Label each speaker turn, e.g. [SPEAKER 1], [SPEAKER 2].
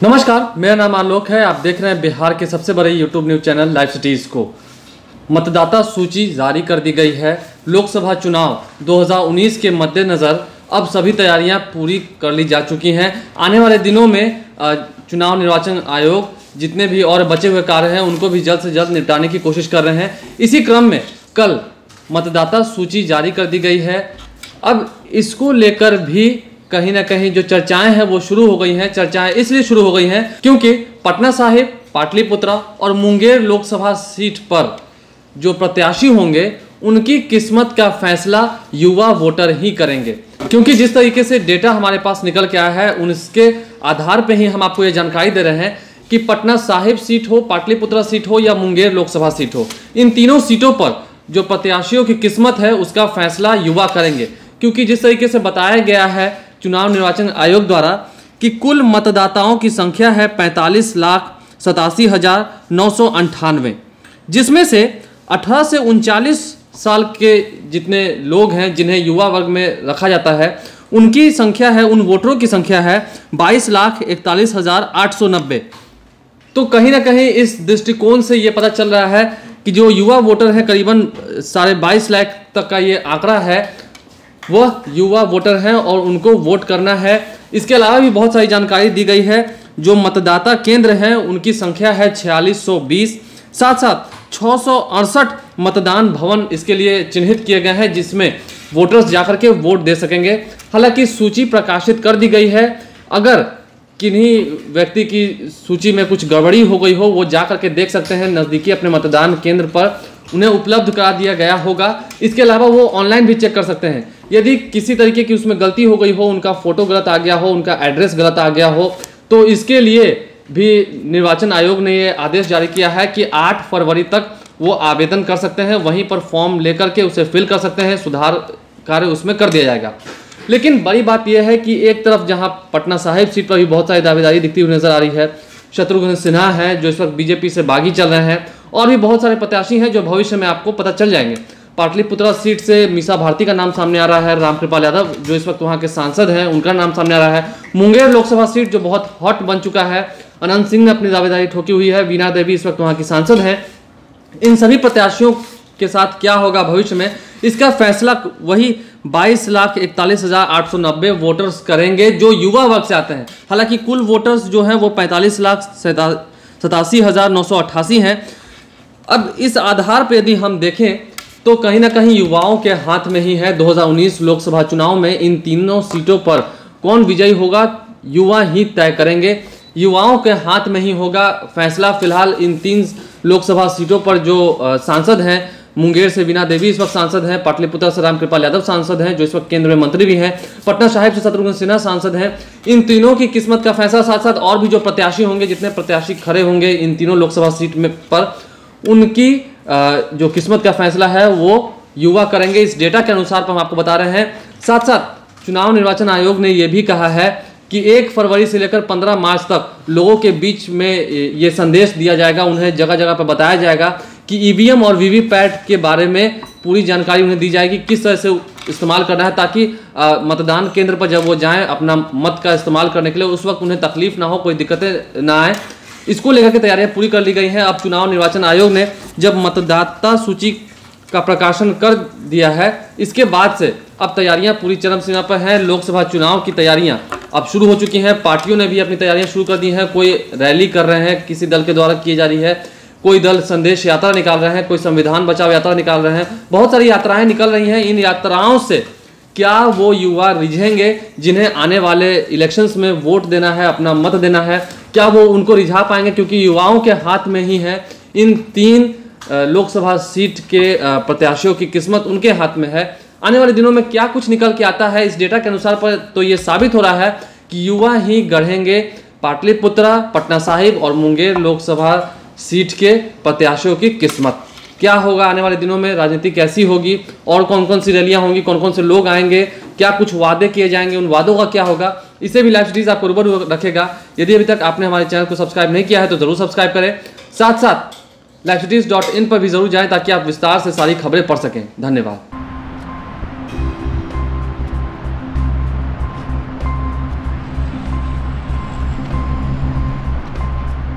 [SPEAKER 1] नमस्कार, मेरा नाम आलोक है। आप देख रहे हैं बिहार के सबसे बड़े YouTube news channel live cities को। मतदाता सूची जारी कर दी गई है। लोकसभा चुनाव 2019 के मद्देनज़र अब सभी तैयारियां पूरी कर ली जा चुकी हैं। आने वाले दिनों में चुनाव निर्वाचन आयोग जितने भी और बचे हुए कार्य हैं उनको भी जल्द से जल्द निपटाने की कोशिश कर रहे हैं। इसी क्रम में कल मतदाता सूची जारी कर दी गई है। अब इसको लेकर भी कहीं ना कहीं जो चर्चाएं हैं वो शुरू हो गई हैं। चर्चाएं इसलिए शुरू हो गई हैं क्योंकि पटना साहिब, पाटलिपुत्रा और मुंगेर लोकसभा सीट पर जो प्रत्याशी होंगे उनकी किस्मत का फैसला युवा वोटर ही करेंगे। क्योंकि जिस तरीके से डेटा हमारे पास निकल के आया है उसके आधार पर ही हम आपको ये जानकारी दे रहे हैं कि पटना साहिब सीट हो, पाटलिपुत्रा सीट हो या मुंगेर लोकसभा सीट हो, इन तीनों सीटों पर जो प्रत्याशियों की किस्मत है उसका फैसला युवा करेंगे। क्योंकि जिस तरीके से बताया गया है चुनाव निर्वाचन आयोग द्वारा कि कुल मतदाताओं की संख्या है 45,87,998, जिसमें से 18 से 39 साल के जितने लोग हैं जिन्हें युवा वर्ग में रखा जाता है उनकी संख्या है, उन वोटरों की संख्या है 22,41,890। तो कहीं ना कहीं इस दृष्टिकोण से ये पता चल रहा है कि जो युवा वोटर है करीबन 22.5 लाख तक का ये आंकड़ा है, वह युवा वोटर हैं और उनको वोट करना है। इसके अलावा भी बहुत सारी जानकारी दी गई है। जो मतदाता केंद्र हैं उनकी संख्या है 4620, साथ साथ 668 मतदान भवन इसके लिए चिन्हित किए गए हैं जिसमें वोटर्स जाकर के वोट दे सकेंगे। हालांकि सूची प्रकाशित कर दी गई है। अगर किन्हीं व्यक्ति की सूची में कुछ गड़बड़ी हो गई हो वो जा करके देख सकते हैं नज़दीकी अपने मतदान केंद्र पर, उन्हें उपलब्ध करा दिया गया होगा। इसके अलावा वो ऑनलाइन भी चेक कर सकते हैं। यदि किसी तरीके की उसमें गलती हो गई हो, उनका फोटो गलत आ गया हो, उनका एड्रेस गलत आ गया हो, तो इसके लिए भी निर्वाचन आयोग ने ये आदेश जारी किया है कि 8 फरवरी तक वो आवेदन कर सकते हैं। वहीं पर फॉर्म लेकर के उसे फिल कर सकते हैं, सुधार कार्य उसमें कर दिया जाएगा। लेकिन बड़ी बात यह है कि एक तरफ जहां पटना साहिब सीट पर भी बहुत सारी दावेदारी दिखती हुई नजर आ रही है, शत्रुघ्न सिन्हा है जो इस वक्त बीजेपी से बागी चल रहे हैं, और भी बहुत सारे प्रत्याशी हैं जो भविष्य में आपको पता चल जाएंगे। पाटलिपुत्रा सीट से मीसा भारती का नाम सामने आ रहा है, रामकृपाल यादव जो इस वक्त वहां के सांसद हैं उनका नाम सामने आ रहा है। मुंगेर लोकसभा सीट जो बहुत हॉट बन चुका है, अनंत सिंह ने अपनी दावेदारी ठोकी हुई है, वीणा देवी इस वक्त वहां की सांसद हैं। इन सभी प्रत्याशियों के साथ क्या होगा भविष्य में, इसका फैसला वही 22,41,890 वोटर्स करेंगे जो युवा वर्ग से आते हैं। हालांकि कुल वोटर्स जो हैं वो 45,87,988 हैं। अब इस आधार पर यदि हम देखें तो कहीं ना कहीं युवाओं के हाथ में ही है 2019 लोकसभा चुनाव में इन तीनों सीटों पर कौन विजयी होगा युवा ही तय करेंगे। युवाओं के हाथ में ही होगा फैसला। फिलहाल इन 3 लोकसभा सीटों पर जो सांसद हैं, मुंगेर से वीणा देवी इस वक्त सांसद हैं, पाटलिपुत्रा से रामकृपाल यादव सांसद हैं जो इस वक्त केंद्र में मंत्री भी हैं, पटना साहिब से शत्रुघ्न सिन्हा सांसद हैं। इन तीनों की किस्मत का फैसला, साथ साथ और भी जो प्रत्याशी होंगे, जितने प्रत्याशी खड़े होंगे इन तीनों लोकसभा सीट में पर, उनकी जो किस्मत का फैसला है वो युवा करेंगे। इस डेटा के अनुसार हम आपको बता रहे हैं। साथ साथ चुनाव निर्वाचन आयोग ने यह भी कहा है कि 1 फरवरी से लेकर 15 मार्च तक लोगों के बीच में ये संदेश दिया जाएगा, उन्हें जगह जगह पर बताया जाएगा कि ईवीएम और वीवीपैट के बारे में पूरी जानकारी उन्हें दी जाएगी, किस तरह से इस्तेमाल करना है, ताकि मतदान केंद्र पर जब वो जाएं अपना मत का इस्तेमाल करने के लिए उस वक्त उन्हें तकलीफ ना हो, कोई दिक्कतें ना आए। इसको लेकर के तैयारियां पूरी कर ली गई हैं। अब चुनाव निर्वाचन आयोग ने जब मतदाता सूची का प्रकाशन कर दिया है, इसके बाद से अब तैयारियां पूरी चरम सीमा पर हैं। लोकसभा चुनाव की तैयारियां अब शुरू हो चुकी हैं। पार्टियों ने भी अपनी तैयारियां शुरू कर दी हैं। कोई रैली कर रहे हैं, किसी दल के द्वारा की जा रही है, कोई दल संदेश यात्रा निकाल रहे हैं, कोई संविधान बचाओ यात्रा निकाल रहे हैं। बहुत सारी यात्राएं निकल रही हैं। इन यात्राओं से क्या वो युवा रिझेंगे जिन्हें आने वाले इलेक्शंस में वोट देना है, अपना मत देना है, क्या वो उनको रिझा पाएंगे? क्योंकि युवाओं के हाथ में ही है इन 3 लोकसभा सीट के प्रत्याशियों की किस्मत उनके हाथ में है। आने वाले दिनों में क्या कुछ निकल के आता है इस डेटा के अनुसार पर तो ये साबित हो रहा है कि युवा ही गढ़ेंगे पाटलिपुत्रा, पटना साहिब और मुंगेर लोकसभा सीट के प्रत्याशियों की किस्मत। क्या होगा आने वाले दिनों में, राजनीति कैसी होगी और कौन कौन सी रैलियां होंगी, कौन कौन से लोग आएंगे, क्या कुछ वादे किए जाएंगे, उन वादों का क्या होगा, इसे भी लाइव सिटीज आपको रूबरू रखेगा। यदि अभी तक आपने हमारे चैनल को सब्सक्राइब नहीं किया है तो जरूर सब्सक्राइब करें। साथ साथ livecities.in पर भी जरूर जाएं ताकि आप विस्तार से सारी खबरें पढ़ सकें। धन्यवाद।